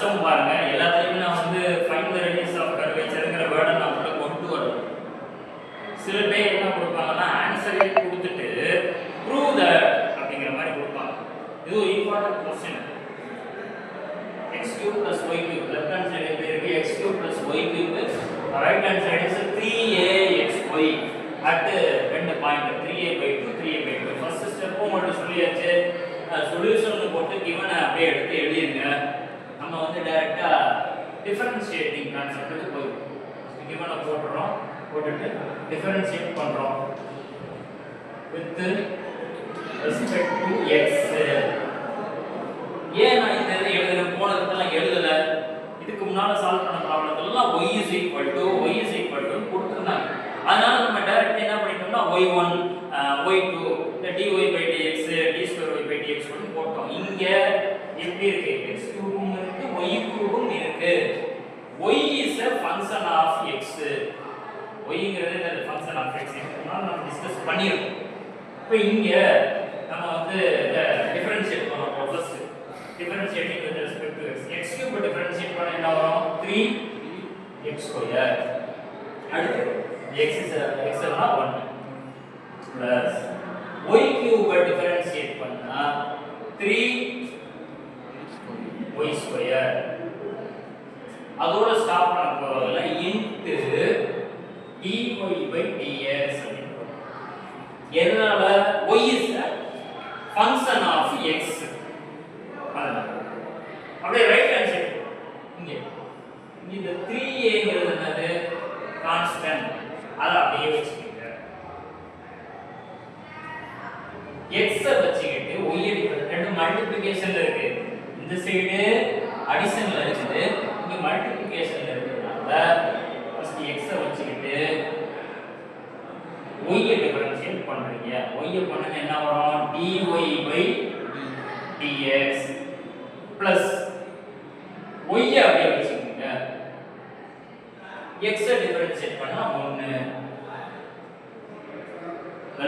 Some பாருங்க எல்லாத்தையும் நான் வந்து ஃபைண்ட் தி ரேடியஸ் ஆஃப் கர்வேச்சர்ங்கற வேர்டை நான் உள்ள கொண்டு வரேன். சில பேர் என்ன கொடுப்பாங்கன்னா ஆன்சரை கொடுத்துட்டு ப்ரூவ் தட் அப்படிங்கிற மாதிரி கொடுப்பாங்க. இது ஒரு important question. x³ + y³ left hand side எப்படி இருக்கு? x³ + y³ right hand side is 3axy at ரெண்டு point 3a/2 3a/2. First step உங்களுக்கு சொல்லியாச்சு. சொல்யூஷன் போட்டு given அப்படியே எடுத்து எழுதிருங்க. நம்ம வந்து டைரக்ட்டா டிஃபரன்ஷியேட்டிங் கான்செப்ட்டுக்கு போயிடும். given போடுறோம், போட்டுட்டு டிஃபரன்ஷியேட் பண்றோம் with respect to x. ஏன் நான் இந்த எழுதுற போனதெல்லாம் எழுதல? இதுக்கு முன்னால சால்வ் பண்ண ப்ராப்ளம்லாம் y = கொடுத்திருந்தாங்க. அதனால நம்ம டைரக்ட் என்ன பண்ணிட்டோம்னா y1 y2 dy/dx d2y/dx னு போட்டோம். இங்க எப்படி இருக்கு? x³ இருக்கு y³ இருக்கு. y is a function of x. y ங்கிறது ஃபங்க்ஷன் ஆஃப் x. இதனால நம்ம டிஸ்கஸ் பண்ணிருக்கோம். இப்போ இங்க நம்ம வந்து டிஃபரன்ஷியேட் பண்ண போறோம். First differentiating with respect to x. x³ differentiate பண்ணா என்ன வரும்? 3x². அடுத்து x is 1 plus y³ differentiate பண்ணா 3y². அதோட ஸ்டாப் பண்ண போறதுல இன்டு dy/dx. எதனால? y is a function of x. அப்படியே ரைட் ஹேண்ட் சைடு இங்க இந்த 3a ங்கிறது என்னது? கான்ஸ்டன்ட். அத அப்படியே வெச்சுக்கங்க. x வெச்சிட்டு y ரெண்டு மல்டிப்ளிகேஷன்ல இருக்கு. இந்த சைடு அடிஷன்ல இருக்குது, இங்க மல்டிப்ளிகேஷன்ல இருக்குனால ஃபர்ஸ்ட் x வெச்சிட்டு y டிஃபரன்ஷியேட் பண்றீங்க. y பண்ணா என்ன வரும்? dy/dx பிளஸ் y அப்படியே வெச்சுக்கங்க. x டிஃபரன்ஷியேட் பண்ணா 1.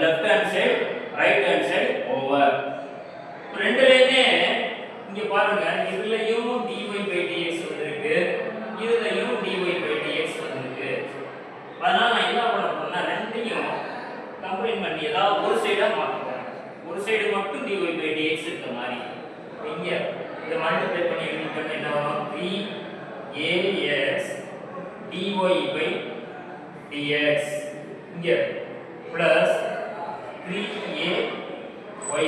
Left hand side right hand side over. ரெண்டுலயுமே இங்க பாருங்க, இதுலயும் dy/dx வந்திருக்கு, இதுலயும் dy/dx வந்திருக்கு. அதனால நான் என்ன பண்ண போறேன்னா ரெண்டையும் கம்பைன் பண்ணி ஏதாவது ஒரு சைடா மாத்துறேன். ஒரு சைடு மட்டும் dy/dx இருக்க மாதிரி. இங்க இத மல்டிப்ளை பண்ணி எழுதிட்டோம்னா என்ன வரும்? 3ax dy/dx இங்க பிளஸ் 3ay.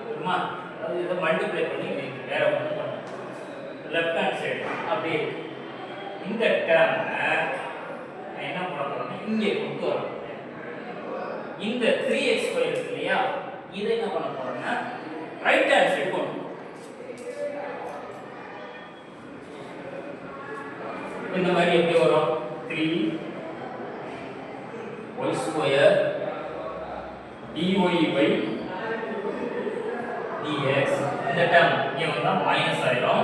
சரிமா? அது இத மல்டிப்ளை பண்ணி வேற ஒண்ணு பண்ணணும். லெஃப்ட் ஹேண்ட் சைடு அப்படியே இந்த டேர்ம் என்ன பண்ண போறோம்னா இங்க கொண்டு வரணும். இந்த 3x² இருக்கு இல்லையா? இதை என்ன பண்ண போறோம்னா ரைட் ஹேண்ட் சைடு கொண்டு இந்த மாதிரி எப்படி வரும்? 3y² dy/dx. இந்த டேர்ம் இங்க வந்தா மைனஸ் ஆயிடும்.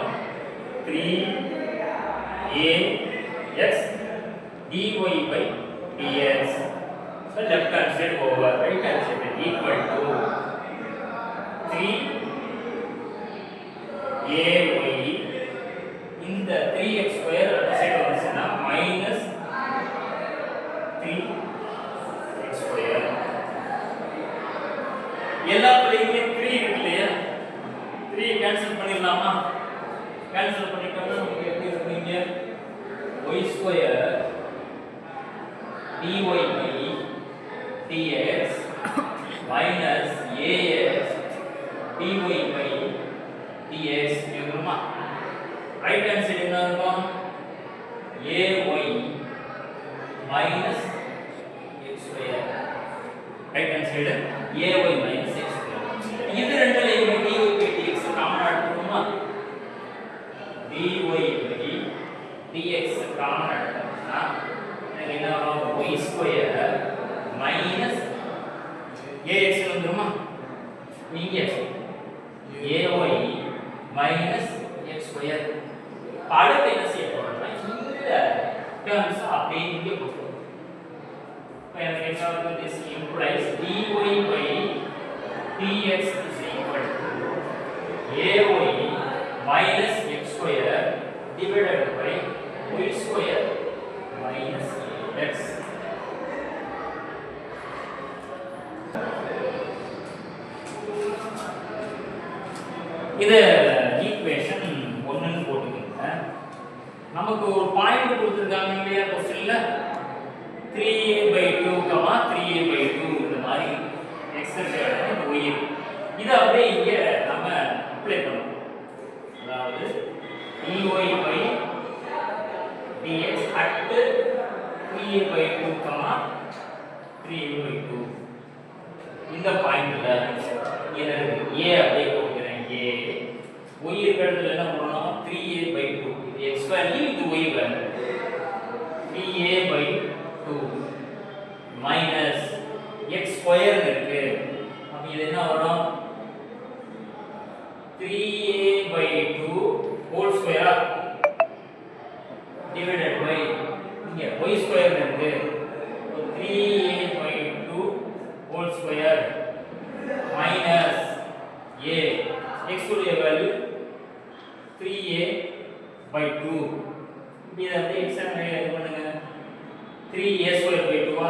3ax dy/dx. So left hand side over right hand side equal to 3ay. இந்த 3x² அந்த சைடு வந்துச்சுன்னா மைனஸ் 3x². எல்லாத்துலயுமே 3 இருக்கு இல்லையா? 3 கேன்சல் பண்ணிடலாமா? கேன்சல் பண்ணிட்டோம்னா நமக்கு எப்படி இருக்குங்க? y² dy/dx minus ax dy/dx இருக்குமா? ரைட் ஹேண்ட் சைடு என்ன இருக்கும்? ay minus x². Right hand side ay minus x². இது ரெண்டுலயுமே dy/dx காமன் எடுத்துக்கணுமா? dy/dx காமன் எடுத்தோம்னா எனக்கு என்ன வரும்? y² minus ax வந்துருமா? இங்க ay minus x². அடுத்து என்ன செய்ய போறோம்னா இந்த டேர்ம்ஸ் அப்படியே இங்க போட்டுறோம். இப்போ எனக்கு என்ன வருது? this implies dy/dx is equal to ay minus x² divided by y square minus x. இது ஈக்குவேஷன் 1 ன்னு போட்டுக்கோங்க. நமக்கு ஒரு பாயிண்ட் கொடுத்திருக்காங்க இல்லையா क्वेश्चनல 3a/2, 3a/2 இந்த மாதிரி எக்ஸர்சைஸ் இந்த y இத அப்படியே இங்க நம்ம அப்ளை பண்ணனும். அதாவது dy/dx at 3a/2, 3a/2 இந்த பாயிண்ட்ல என்ன இருக்கு a அப்படியே போடுறேன். a y இருக்கிறதுல என்ன பண்ணனும் 3a/2 இது x வேல்யூ இது y value 3a/2 minus x square இருக்கு. அப்ப இது என்ன வரும் 3a/2 whole square divided by இங்க y ஸ்கொயர் இருக்கு 3a/2 whole square minus a x உடைய வேல்யூ 3a/2 இத அப்படியே x என்ன இது பண்ணுங்க 3a²/2 ஆ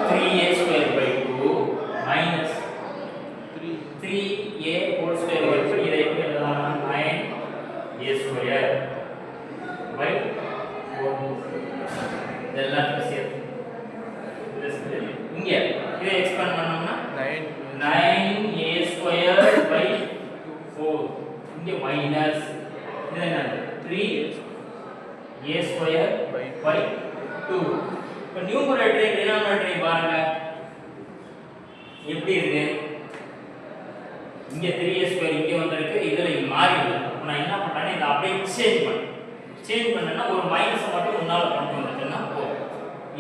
3a²/2 minus 3a whole square இதை எப்படி எழுதலாம் 9a²/4 இதெல்லாம் சேர்த்து இங்க இதை எக்ஸ்பேண்ட் பண்ணோம்னா 9a²/4 இங்க மைனஸ் இது என்ன 3a²/2 இப்ப நியூமரேட்டர் டினாமினேட்டர் பாருங்க எப்படி இருக்கு இங்க 3a² இங்க வந்திருக்கு இதுல மாறி இருக்கு. நான் என்ன பண்றேன்னா இத அப்படியே சேஞ்ச் பண்ணேன்னா ஒரு மைனஸ் மட்டும் முன்னால கொண்டு வந்துட்டேன்னா போதும்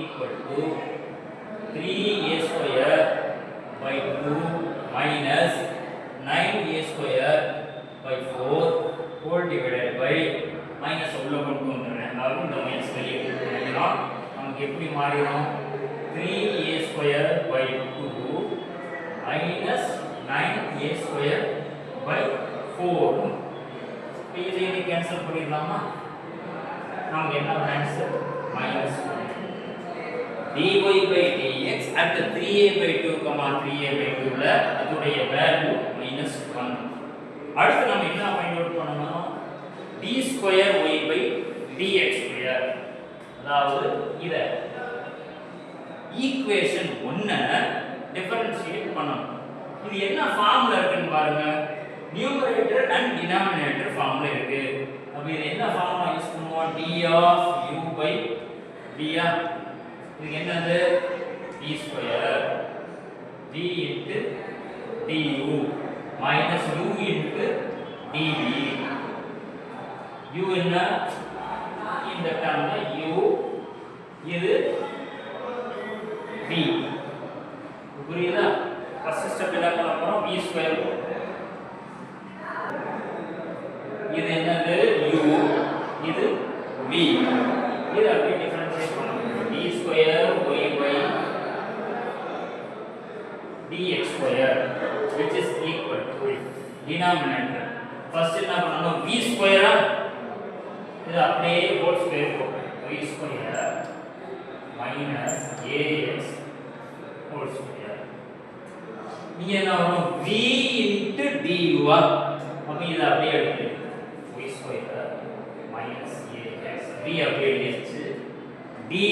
equal to 3a²/2 minus 9a²/4 whole divided by minus உள்ள கொண்டு வந்துறேன். அதாவது இந்த மைனஸ் வெளியே எடுத்துக்கலாம். நமக்கு எப்படி மாறிடும் 3a²/2 minus 9a²/4 இது இனி கேன்சல் பண்ணிடலாமா? நமக்கு என்ன answer minus dy/dx at 3a/2, 3a/2 ல அதோடைய வேல்யூ -1. அடுத்து நம்ம என்ன ஃபைண்ட் அவுட் பண்ணனும் d²y/dx². அதாவது இத ஈக்குவேஷன் 1 டிஃபரன்ஷியேட் பண்ணனும். இது என்ன ஃபார்ம்ல இருக்குன்னு பாருங்க. நியூமரேட்டர் அண்ட் டினாமினேட்டர் ஃபார்ம்ல இருக்கு. அப்ப இது என்ன ஃபார்மா யூஸ் பண்ணுவோம் d of u/dr. இது என்னது d² d into du minus u into dv. u என்ன இந்த டேர்ம்ல u இது v. புரியுதா? ஃபர்ஸ்ட் ஸ்டெப் என்ன பண்ண போறோம் v². இது என்னது u இது v. இது அப்படியே டிஃபரன்ஷியேட் பண்ணனும் d²y/dx² which is equal to denominator. first என்ன பண்ணனும் v² இது அப்படியே ஹோல் ஸ்கொயர் போடுறேன் v² minus ax whole square. இங்க என்ன வரும் v into du. அப்ப இது அப்படியே எடுத்து v² minus ax v அப்படியே எழுதிச்சு du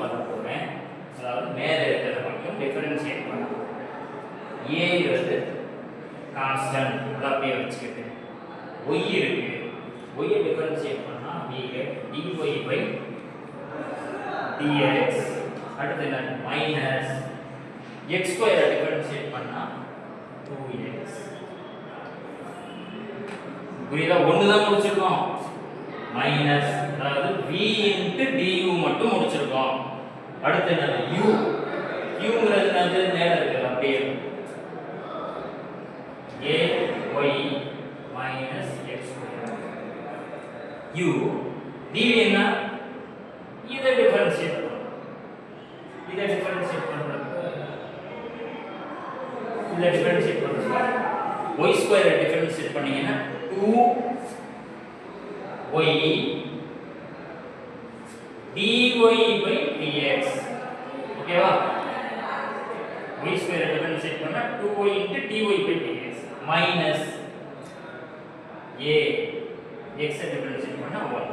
பண்ண போறேன். அதாவது மேல இருக்கிறத மட்டும் டிஃபரன்ஷியேட் பண்ணனும். a வந்து கான்ஸ்டன்ட் அத அப்படியே வச்சுக்கிட்டு y இருக்கு y ஐ டிஃபரன்ஷியேட் பண்ணா we get dy/dx. அடுத்து என்ன minus x² ஐ டிஃபரன்ஷியேட் பண்ணா 2x. புரியுதா? ஒன்னு தான் முடிச்சிருக்கோம் மைனஸ் அதாவது v into du மட்டும் முடிச்சிருக்கோம். அடுத்து என்னது u ங்கிறது என்னது மேல இருக்கு அப்படியே a y minus x². u dv என்ன இத டிஃபரன்ஷியேட் பண்றோம். இத டிஃபரன்ஷியேட் பண்றப்ப இது இதை டிஃபரன்ஷியேட் பண்ணுங்க. y ஸ்கொயரை டிஃபரன்ஷியேட் பண்ணீங்கன்னா 2y dy by dx. ஓகேவா? y ஸ்கொயரை டிஃபரன்ஷியேட் பண்ணா 2y into dy by dx minus a x I differentiate பண்ணா 1.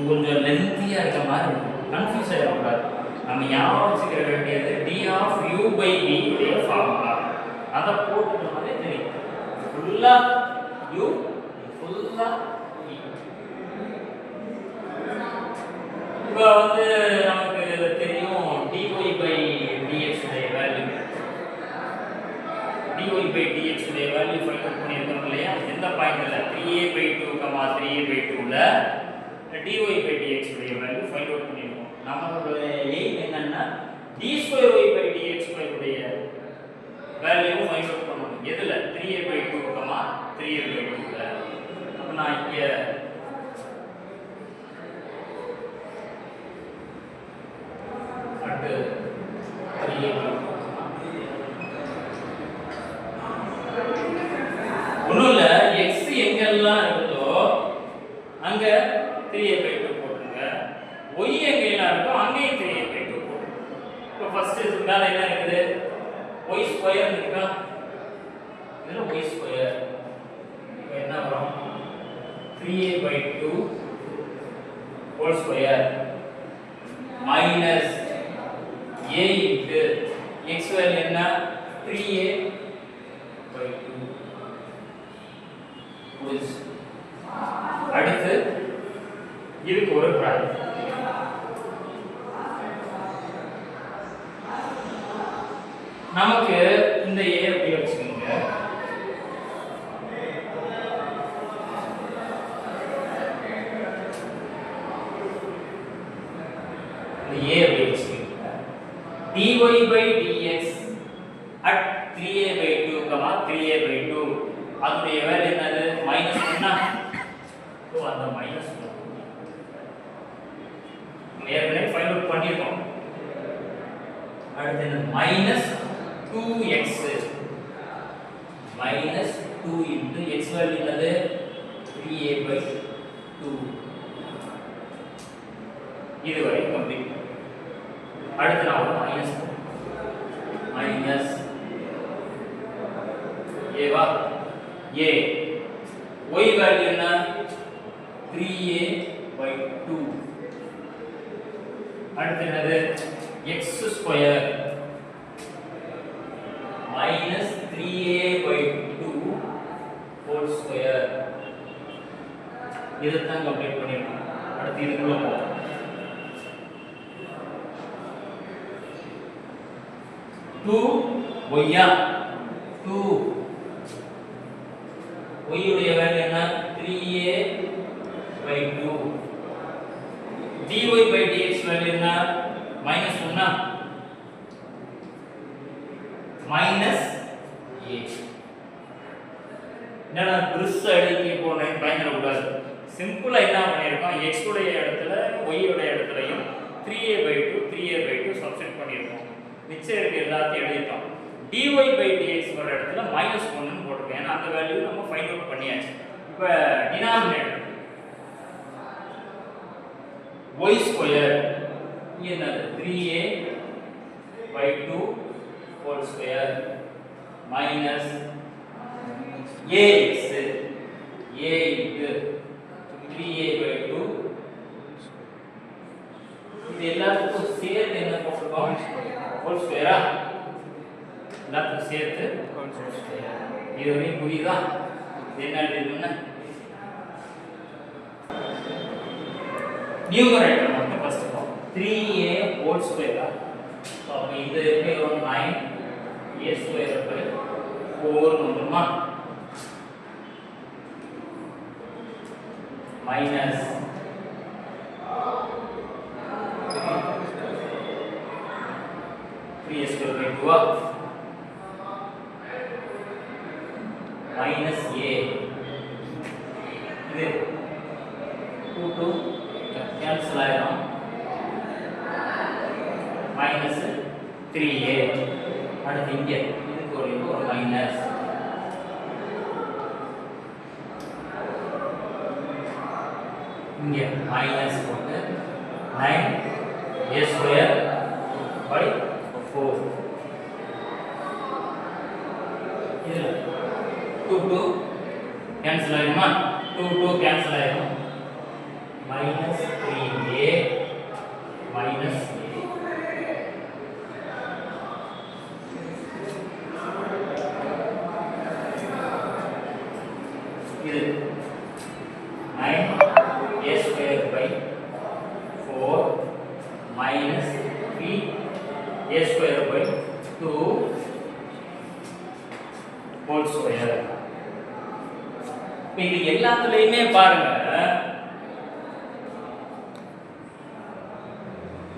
கொஞ்சம் லென்த்தியா இருக்க மாதிரி இருக்கும், கன்ஃபியூஸ் ஆகக்கூடாது. நம்ம ஞாபகம் வச்சுக்க வேண்டியது d of u by v உடைய ஃபார்முலா. அதை போட்டுட்டோம்னாலே தெரியும். ஃபுல்லா u ஃபுல்லா v. இப்போ வந்து நமக்கு தெரியும் dy by dx உடைய வேல்யூ. dy by dx உடைய வேல்யூ ஃபைண்ட் அவுட் பண்ணியிருக்கோம் இல்லையா? எந்த பாயிண்ட்ல 3a/2, 3a/2ல dy by dx உடைய வேல்யூ ஃபைண்ட் அவுட் பண்ணிருக்கோம். நம்மளோட எய்ம் என்னன்னா d2y by dx உடைய வேல்யூ ஃபைண்ட் அவுட் பண்ணனும். எதுல? 3a/2, 3a/2ல. அப்ப நான் இங்க அடுத்து 3a/2 ஒண்ணுல x எங்கெல்லாம் இருக்குதோ அங்க 3a/2 போடுங்க. y எங்கெல்லாம் இருக்கோ அங்கேயும் 3a/2 போடுங்க. இப்போ ஃபர்ஸ்ட் இது மேல என்ன இருக்குது? y ஸ்கொயர் இருக்கா? இதுல y ஸ்கொயர் என்ன வரும்? 3a/2 whole square minus a into x value என்ன? 3a/2. அடுத்து இதுக்கு ஒரு பிராக்கெட். நமக்கு இந்த a அப்படி வச்சுக்கோங்க. இந்த a அப்படி வச்சுக்கோங்க. dy by dx at 3a/2, 3a/2 அதோட வேல்யூ என்னது? -1. சோ அந்த -1 ஏற்கனவே ஃபைண்ட் அவுட் பண்ணிருக்கோம். அடுத்து என்ன? -2x -2 into x வேல்யூ என்னது? 3a/2. இதுவரை கம்ப்ளீட். அடுத்து நான் மைனஸ் a வா? a y வேல்யூ என்ன? 3a/2. அடுத்து என்னது? x square minus 3a/2 whole square. இத தான் கம்ப்ளீட் பண்ணிருக்கோம். அடுத்து இதுக்குள்ள போவோம். 2 y 2 y உடைய வேல்யூ என்ன? 3a/2. dy by dx value என்ன? -1 minus a. என்னடா பிரிஸ் அடிக்கி போறேன் பயங்கர கூடாது. சிம்பிளா என்ன பண்ணிருக்கோம்? x உடைய இடத்துல y உடைய இடத்துலயும் 3a/2 3a/2 சப்ஸ்டிட் பண்ணிருக்கோம். மிச்சம் இருக்க எல்லாத்தையும் எழுதிட்டோம். dy by dx வர இடத்துல -1 ன்னு போட்டுருக்கோம். ஏன்னா அந்த வேல்யூ நம்ம ஃபைண்ட் அவுட் பண்ணியாச்சு. இப்போ டினாமினேட்டர் y ஸ்கொயர் என்னது? 3a/2 whole square minus ax a into 3a/2. இது எல்லாத்துக்கும் சேர்த்து என்ன போட்டுருக்கோம்? whole square. எல்லாத்துக்கும் சேர்த்து whole square. இது வரைக்கும் புரியுதா? என்ன எழுதணும்னா நியூமரேட்டர் மட்டும் ஃபர்ஸ்ட் பார்ப்போம். 3a whole square. அப்ப இது ஒரு 9 a square by 4 வந்துருமா? minus 3a square by 2 minus a. இது 2 கேன்சல் ஆயிடும். minus 3a. அடுத்து இங்க இதுக்கு ஒரு மைனஸ், இங்க மைனஸ் போட்டு 9a square by 4. இதுல 2 கேன்சல் ஆயிடுமா? 2 கேன்சல் ஆயிடும். minus 3a minus a. இது 9a square by 4 minus 3a square by 2 whole square. இது எல்லாத்துலயுமே பாருங்க,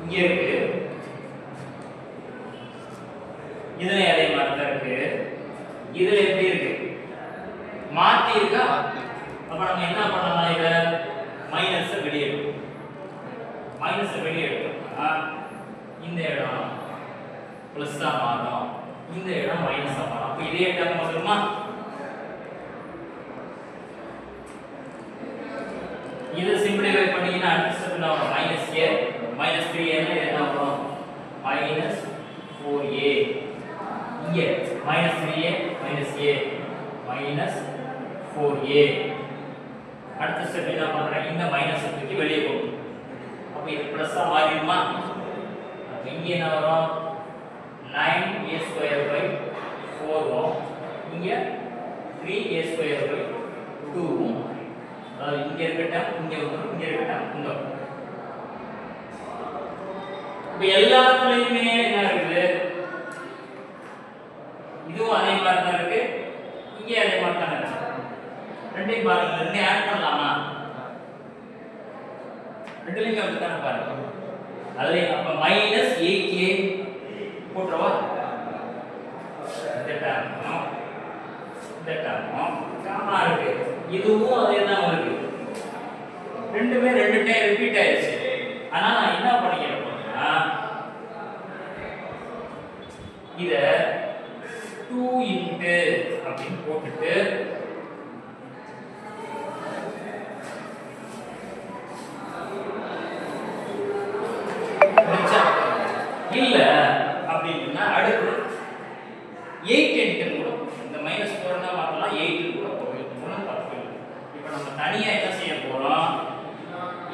இங்க இருக்கு, இதுல அதே மாதிரி தான் இருக்கு, இதுல எப்படி இருக்கு? மாத்தி இருக்கா? அப்ப நம்ம என்ன பண்ணலாம்? இத மைனஸ் வெளியே எடுக்கணும். மைனஸ் வெளியே எடுத்தோம்னா இந்த இடம் பிளஸ்ஸா மாறும், இந்த இடம் மைனஸா மாறும். அப்ப இதே டேர்ம் வந்துருமா? இது சிம்பிளிஃபை பண்ணீங்கன்னா அடுத்த ஸ்டெப் என்ன வரும்? மைனஸ் a மைனஸ் 3a என்ன வரும்? Minus 4a. இங்க minus 3a minus a minus 4a. அடுத்த ஸ்டெப் என்ன பண்றேன்? இந்த மைனஸ் தூக்கி வெளியே போகும். அப்ப இது பிளஸ்ஸா மாறிடுமா? அப்ப இங்க என்ன வரும்? 9a square by 4 வரும். இங்க 3a square by 2 வரும். அதாவது இங்க இருக்கட்டும், இங்க வரும், இங்க இருக்கட்டும், இங்க வரும். இப்ப எல்லாத்துலயுமே என்ன இருக்குது? இதுவும் அதே மாதிரி தான் இருக்கு, இங்க அதே மாதிரி தான் இருக்கு. ரெண்டையும் பாருங்க, ரெண்டையும் ஆட் பண்ணலாமா? ரெண்டுலயுமே அப்படித்தானே பாருங்க. அதுல அப்ப மைனஸ் 8a போட்டுறவா? இந்த டேர்ம் காமனா இருக்கு, இதுவும் அதே தான் இருக்கு. ரெண்டுமே ரெண்டு டைம் ரிப்பீட் ஆயிடுச்சு. ஆனா நான் என்ன பண்ணிக்கிறேன்னா இத 2 இன்டு அப்படின்னு போட்டுட்டு இல்ல அப்படின்னா அடுத்து 8 என்கிட்ட கூட இந்த மைனஸ் 4 தான் மாத்தலாம், 8 கூட போயிடும், தப்பு இல்லை. இப்போ நம்ம தனியா என்ன செய்ய போறோம்?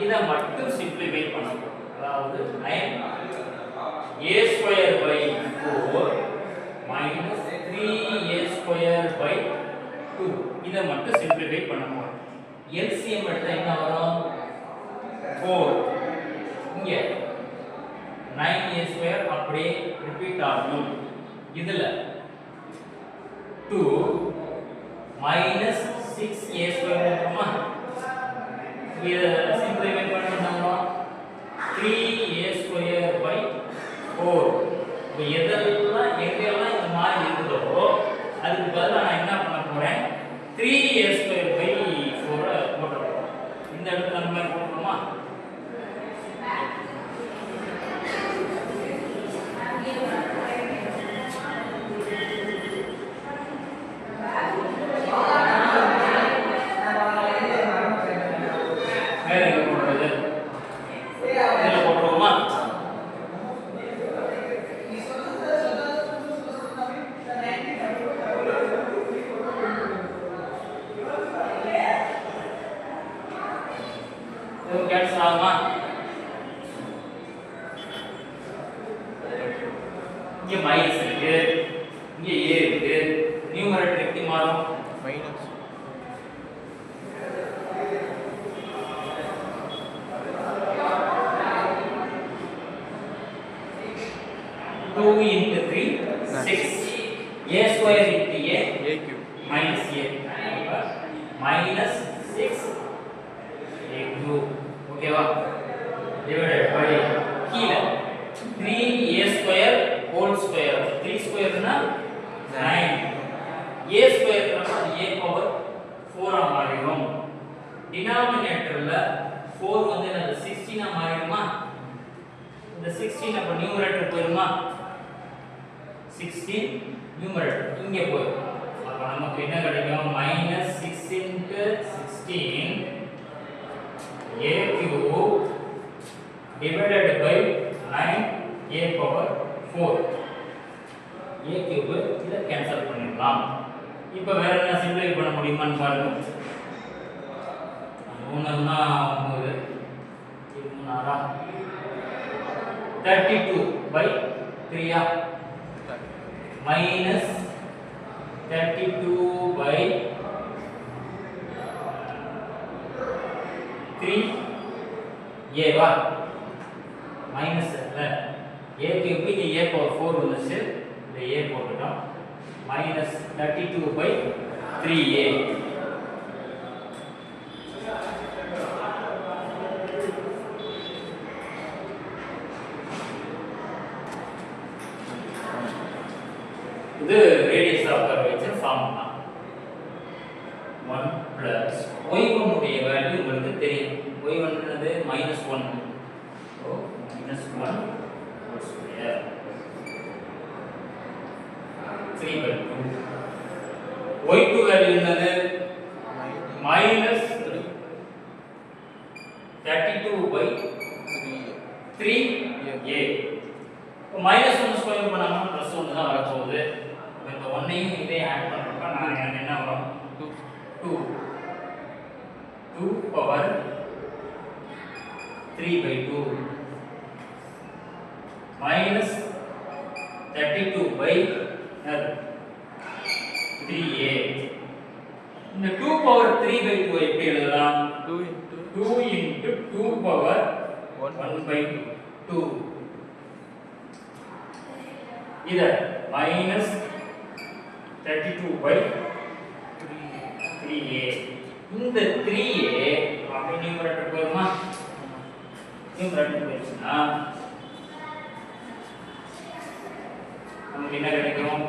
இதை மட்டும் சிம்பிளிஃபை பண்ண போறோம். அதாவது 9a square by 4 minus 3a square by 2 இதை மட்டும் சிம்பிளிஃபை பண்ண போறோம். LCM எடுத்தா என்ன வரும்? 4. இங்க 9a square அப்படியே ரிப்பீட் ஆகும். இதுல 2 minus 6a square இருக்குமா? இத சிம்பிளிஃபை பண்ணோம்னா 3a square by 4. இப்போ எதெல்லாம் எங்கெல்லாம் இந்த மாதிரி இருக்குதோ அதுக்கு பதிலா நான் என்ன பண்ண போறேன்? 3a square by 4 போட்டுறோம். இந்த இடத்துல அந்த மாதிரி போட்டுறோமா? இங்க மைனஸ் இருக்கு, இங்க a இருக்கு, நியூமரேட்டர் எப்படி மாறும்? Minus 2 into 3 6 a square into a cube minus a minus 6 a cube. ஓகேவா? divided by கீழ 3a square whole square. 3 square னா 9, a square னா a power 4 ஆ மாறிடும். டினாமினேட்டர்ல 4 வந்து என்னது 16 ஆ மாறிடுமா? இந்த 16 அப்ப நியூமரேட்டர் போயிடுமா? 16 நியூமரேட்டர் இங்கே போகும். அப்ப நமக்கு என்ன கிடைக்கும்? -6 into 16 a cube divided by 9 a power 4. a cube இத கேன்சல் பண்ணிடலாம். இப்போ வேற என்ன சிம்பிளை பண்ண முடியுமான்னு பாருங்க. 3 னா 9 6 32 by 3 minus 32 by 3 a வா மைனஸ் இல்ல a cube இது a power 4 வந்துச்சு. இந்த a போட்டுட்டோம். minus 32 by 3a. இது radius of curvature formula. 1 plus y1 உடைய வேல்யூ உங்களுக்கு தெரியும். y1 என்னது -1. so -1 whole square 3/2. y2 value என்னது -32 by 3a. -1 ஸ்கொயர் பண்ணாம +1 தான் வர போகுது. இந்த 1 ஐயும் இதையும் ஆட் பண்றப்ப எனக்கு என்ன வரும்? 2 பவர் 3/2 -32 by 3a. இந்த 2 பவர் 3/2 எப்படி எழுதலாம்? 2 into 2 பவர் 1/2. இத -32 by 3a. இந்த 3a அப்படி நியூமரேட்டர் போகுமா? நியூமரேட்டர் போயிடுச்சுன்னா நமக்கு என்ன கிடைக்கும்?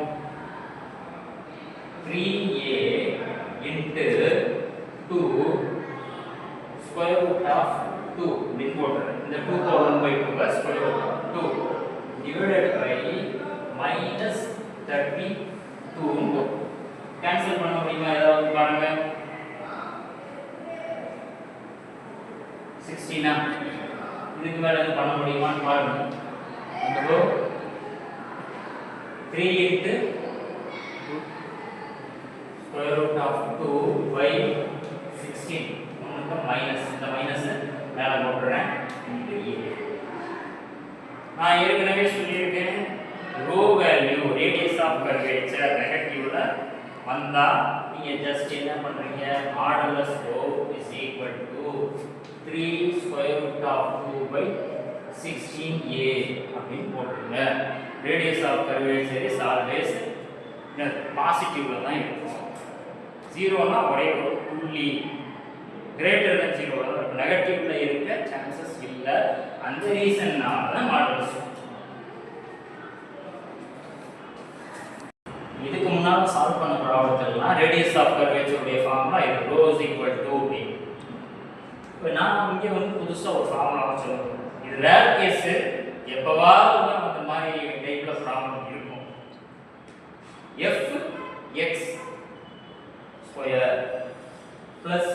3a into 2 square root of 2 அப்படின்னு போட்டுறேன். இந்த 2 power 1/2 square root of 2 divided by -32 cancel பண்ண முடியுமா? ஏதாவது பாருங்க. 16 இதுக்கு மேல எது பண்ண முடியுமான்னு பாருங்க. அப்போ 3 into square root of 2 by 16 உங்களுக்கு மைனஸ், இந்த மைனஸ் மேல போட்டுறேன். நான் ஏற்கனவே சொல்லியிருக்கேன் rho value radius of curvature நெகட்டிவ்ல வந்தா நீங்க ஜஸ்ட் என்ன பண்றீங்க? Modulus rho is equal to 3 square root of 2 by 16a அப்படின்னு போட்டுருங்க. Radius of curvature is always பாசிட்டிவ்ல தான் இருக்கும். ஜீரோனா ஒரே ஒரு புள்ளி கிரேட்டர் than 0 நெகட்டிவ்ல இருக்க சான்சஸ் இல்ல. அந்த ரீசன்னால தான் மாடுலஸ். இதுக்கு முன்னால சால்வ் பண்ண ப்ராப்ளம்லாம் ரேடியஸ் ஆஃப் கர்வேச்சர் உடைய ஃபார்முலா இது ρ = b. இப்போ நான் இங்க வந்து புதுசா ஒரு ஃபார்முலா சொல்றேன். இது ரேர் கேஸ், எப்பவாவது தான் அந்த மாதிரி டைப்ல ப்ராப்ளம் இருக்கும். fx square plus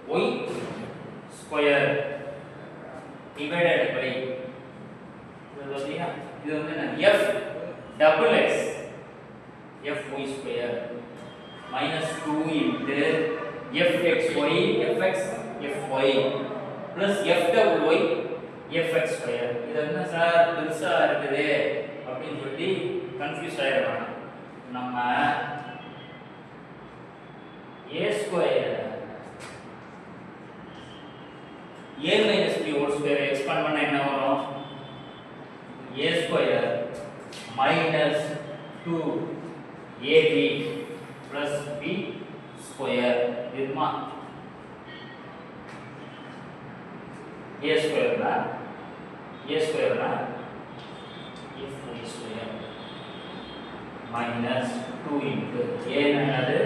fy square divided by இது வந்து f double x fy square minus 2 into fxy fx fy plus f double y fx square. இது என்ன சார் பெருசா இருக்குது அப்படின்னு சொல்லி கன்ஃபியூஸ் ஆயிடுறாங்க. நம்ம a square a minus b whole square expand பண்ணா என்ன வரும்? a square minus 2ab plus b square இதுமா a square na fy square minus 2 into a என்னது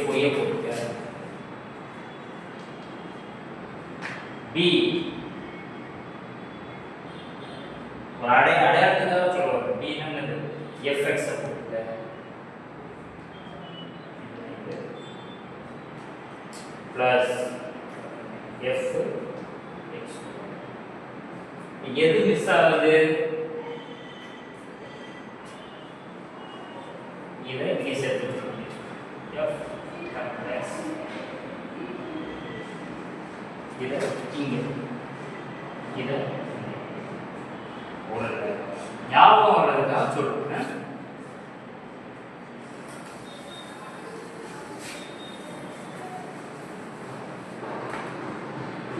fy போடுங்க b ஒரு அடையாளத்துக்கு fx போட்டுங்க பிளஸ் f x. எது மிஸ் ஆகுது? இதை இங்கே சேர்த்துக்கணும். f x இதை இங்கே இதை ஒரு ஞாபகம் வர்றதுக்காக சொல்றேன்.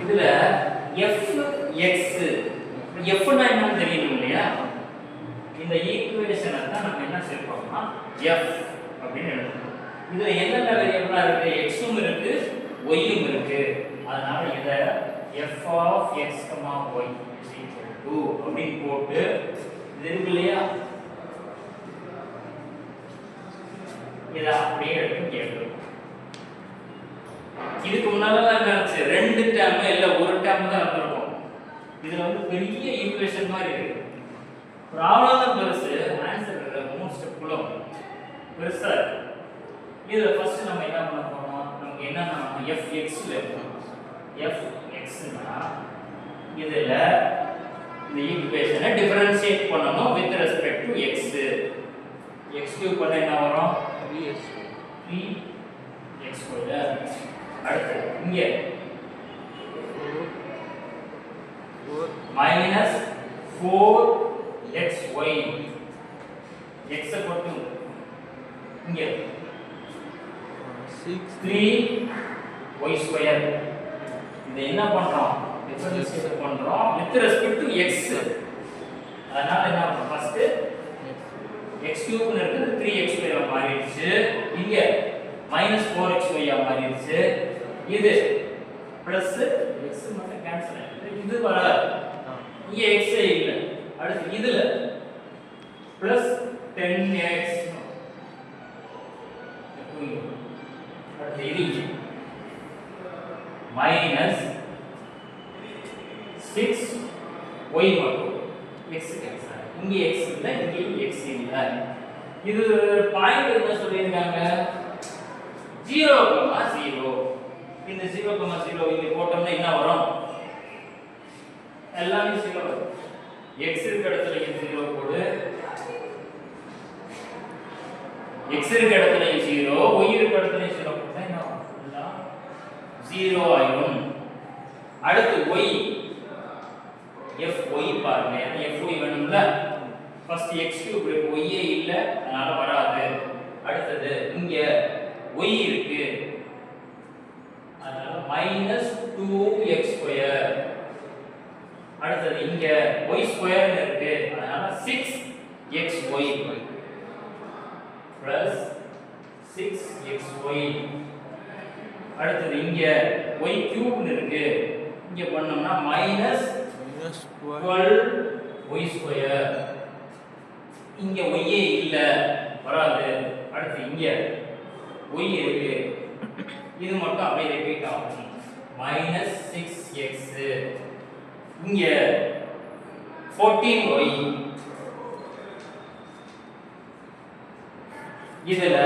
இதுல f x f னா என்னன்னு தெரியணும் இல்லையா? இந்த ஈக்குவேஷனை தான் நம்ம என்ன சேர்ப்போம்னா f அப்படின்னு எழுதணும். இதுல என்னென்ன வேரியபிளா இருக்கு? x உம் இருக்கு y உம் இருக்கு. அதனால இத f of x, y is equal to அப்படின்னு போட்டு இது இருக்கு இல்லையா? இத அப்படியே எடுத்து கேட்கணும். இதுக்கு முன்னால என்னாச்சு? ரெண்டு டேர்ம் இல்ல ஒரு டேர்ம் தான் இருக்கும். இதுல வந்து பெரிய ஈக்குவேஷன் மாதிரி இருக்கு. ப்ராப்ளம் தான் பெருசு, ஆன்சர் மூணு ஸ்டெப்க்குள்ள பெருசா இருக்கு. இதுல ஃபர்ஸ்ட் நம்ம என்ன பண்ண போறோம்? நமக்கு என்னன்னா fx ல இருக்கும். fx னா இதுல இந்த ஈக்குவேஷனை டிஃபரன்ஷியேட் பண்ணனும் with respect to x. x cube பண்ண என்ன வரும்? 3x square. அடுத்து இங்க minus 4xy x போட்டு இங்க 3y ஸ்கொயர். இது என்ன பண்றோம்? டிஃபரன்ஷியேட் பண்றோம் with respect to x. அதனால என்ன பண்றோம்? ஃபர்ஸ்ட் x கியூப் னு இருக்குது 3x ஸ்கொயர் மாறிடுச்சு. இங்க -4xy மாறிடுச்சு. இது பிளஸ் x மட்டும் கேன்சல் ஆயிடுது. இது வராது. இங்க x இல்ல. அடுத்து இதுல பிளஸ் 10x. அடுத்து இது minus 6y மட்டும் x கேன்சல். இங்க x இல்ல, இங்க x இல்ல. இது பாயிண்ட் என்ன சொல்லிருக்காங்க? 0,0. இந்த 0,0 இங்க போட்டோம்னா என்ன வரும்? எல்லாமே 0 வரும். x இருக்க இடத்துல 0 போடு, x இருக்க இடத்துல 0, y இருக்க இடத்துல 0 போட்டா என்ன வரும்? எல்லாம் 0 ஆயிடும். அடுத்து y fy பாருங்க. fy வேணும்ல. ஃபர்ஸ்ட் x கியூப் இருக்கு, y இல்ல, அதனால வராது. அடுத்து இங்க y இருக்கு, அதனால -2x ஸ்கொயர். அடுத்து இங்க y ஸ்கொயர் இருக்கு, அதனால 6xy plus 6xy. அடுத்து இங்க y கியூப் இருக்கு, இங்க பண்ணோம்னா -12y ஸ்கொயர். இங்க y இல்ல, வராது. அடுத்து இங்க y இருக்கு, இது மட்டும் அப்படியே ரிப்பீட் ஆகும். -6x. இங்க 14y. இதுல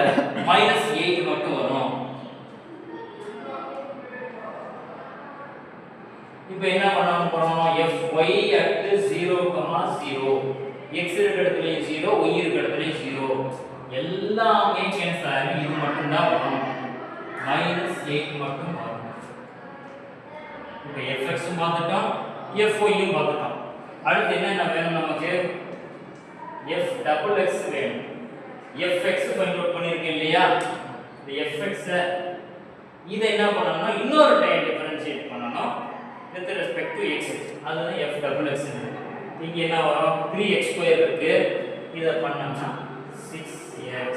-8 மட்டும் வரும். இப்போ என்ன பண்ண போறோம்? fy at 0,0. x இருக்க இடத்துல 0, y இருக்க இடத்துல 0. எல்லாமே கேன்சல் ஆகி இது மட்டும் தான் வரும். -8 மட்டும் வரும். இப்போ fx ம் பார்த்துட்டோம், fy யும் பார்த்துட்டோம். அடுத்து என்ன வேணும் நமக்கு? f x வேணும். fx ஃபைண்ட் அவுட் பண்ணிருக்கேன் இல்லையா? இந்த fx இத என்ன பண்ணனும்னா இன்னொரு டைம் டிஃபரன்ஷியேட் பண்ணனும் with respect to x. அதுதான் f x. இங்க என்ன வரும்? 3x ஸ்கொயர் இருக்கு, இத பண்ணோம்னா 6x.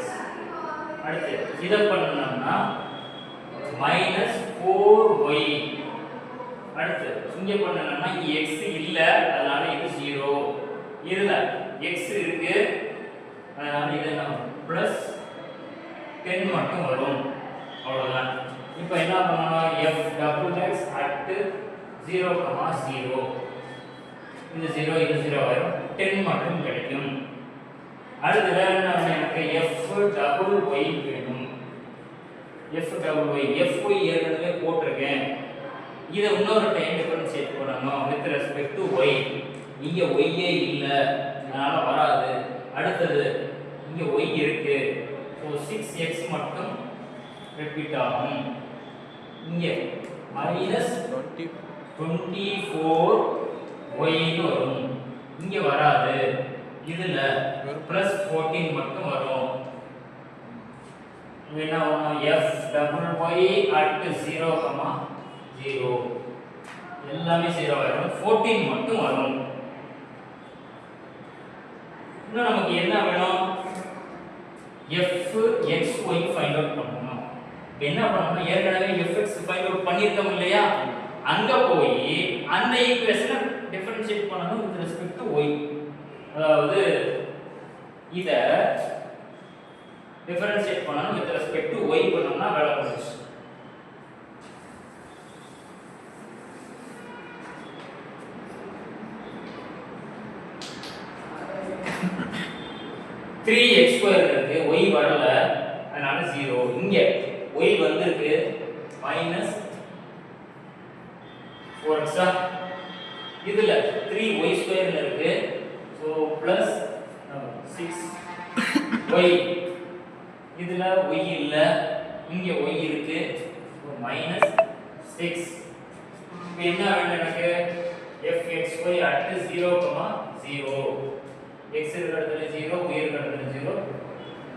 அடுத்து இத பண்ணோம்னா -4y. அடுத்து இங்க பண்ணோம்னா இங்க x இல்ல, அதனால இது 0. இதுல x இருக்கு, அதனால இது என்ன பிளஸ் 10 மட்டும் வரும். அவ்வளவுதான். இப்போ என்ன பண்ணனும்? f x at 0,0. இது 0, இது 0 ஆயிடும். 10 மட்டும் கிடைக்கும். அடுத்து வேற என்ன வேணும் எனக்கு f டபுள் y வேணும். f டபுள் y fy ஏற்கனவே போட்டிருக்கேன். இத இன்னொரு டைம் டிஃபரன்ஷியேட் பண்ணனும் with respect to y. இங்க y ஏ இல்ல, அதனால வராது. அடுத்து இங்க y இருக்கு. சோ 6x மட்டும் ரிப்பீட் ஆகும். இங்க -24y ன்னு வரும். இங்க வராது. இதுல +14 மட்டும் வரும். என்ன வரும் f டபுள் y at 0, 0 எல்லாமே 0 ஆயிடும். 14 மட்டும் வரும். இன்னும் நமக்கு என்ன வேணும் f x y find out பண்ணனும். என்ன பண்ணனும் ஏற்கனவே fx ஃபைண்ட் அவுட் பண்ணிருக்கோம் இல்லையா, அங்க போய் அந்த ஈக்குவேஷனை டிஃபரன்ஷியேட் பண்ணனும் with respect to y. அதாவது இத டிஃபரன்ஷியேட் பண்ணனும் with respect to y பண்ணோம்னா வேலை முடிஞ்சிச்சு. த்ரீ எக்ஸ் ஸ்கொயர் இருக்கு, y வரல, அதனால 0. இங்க y வந்திருக்கு -4x. இதுல 3y ஸ்கொயர்ல இருக்கு, சோ பிளஸ் 6y. இதுல y இல்ல, இங்க y இருக்கு, சோ -6. இப்போ என்ன வேணும் எனக்கு fxy at 0, 0. x இருக்கிற இடத்துல 0, y இருக்கிற இடத்துல 0,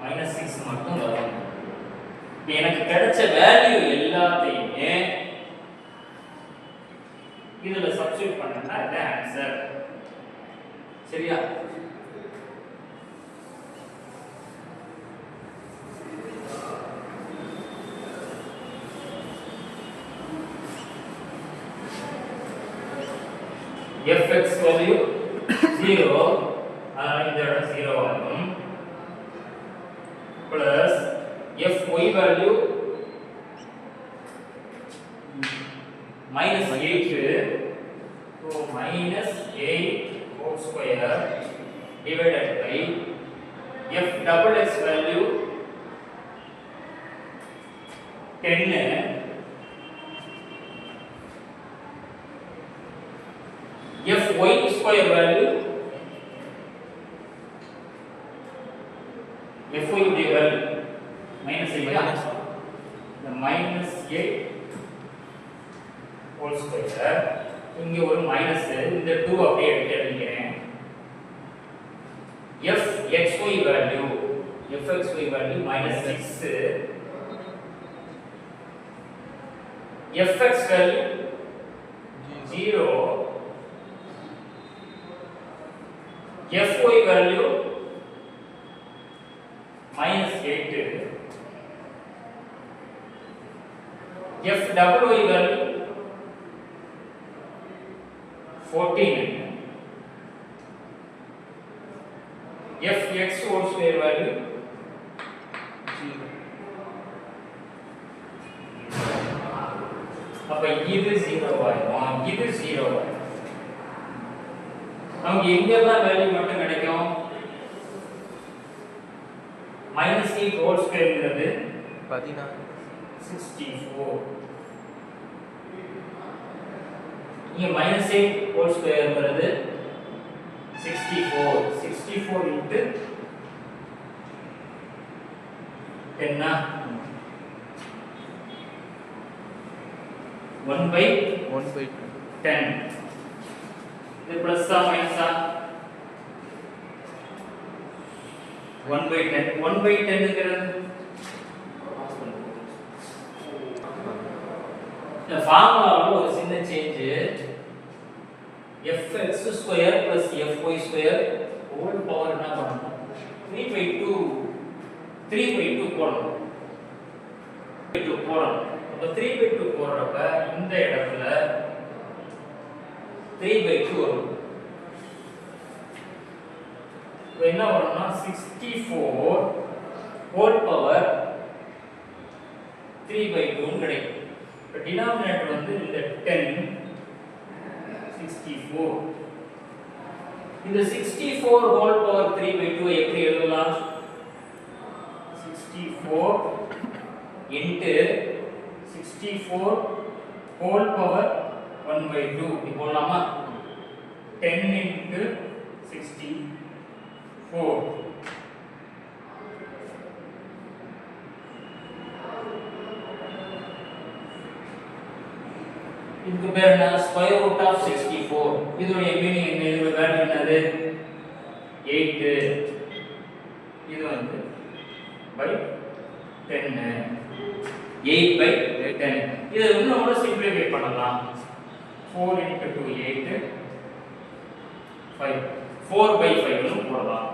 -6 மட்டும் வரும். இப்போ எனக்கு கிடைச்ச வேல்யூ எல்லாத்தையுமே இதுல சப்ஸ்டிட்யூட் பண்ணா இதான் ஆன்சர். சரியா? fx வேல்யூ 0, இந்த இடம் 0 ஆகும். Plus fy value -8, so -8 whole square divided by f double x value 10, fy square value fy உடைய வேல்யூ -8, the -8 whole square. இங்க ஒரு மைனஸ், இந்த 2 அப்படியே எடுத்து எழுதிக்கிறேன். fxy value -6, fx value 0, fy value -8, f double y value 14, fx whole square value 0. அப்ப இது 0 ஆயிடும், இது 0 ஆயிடும். நமக்கு எங்கெல்லாம் வேல்யூ மட்டும் கிடைக்கும் -8 whole square ங்கிறது 64. இங்க -8 whole square ங்கிறது 64 into 10 னா 1/10. இது பிளஸ் ஆ மைனஸ் ஆ 1/10. 1/10 ங்கிறது இந்த ஃபார்முலால ஒரு சின்ன change, fx square plus fy square whole power என்ன பண்ணனும் 3/2 போடணும். 3/2 போடணும். அப்ப 3/2 போடுறப்ப இந்த இடத்துல 3/2 வரும். இப்போ என்ன வரும்னா 64 ஹோல் பவர் 3/2 ன்னு கிடைக்கும். இப்போ டினாமினேட்டர் வந்து இந்த 10 64 இந்த 64 whole power 3 by 2 எப்படி எழுதலாம் 64 into 64 whole power 1 by 2 இப்படி போடலாமா 10 into 64 இதுக்கு பேர் என்ன ஸ்கொயர் ரூட் ஆஃப் 64 இதோட மீனிங் என்ன இதோட வேல்யூ என்னது 8 இது வந்து by 10 8 by 10 இதை வந்து நம்ம சிம்பிளிஃபை பண்ணலாம் 4 into 2 8 5 4 by 5 னு போடலாம்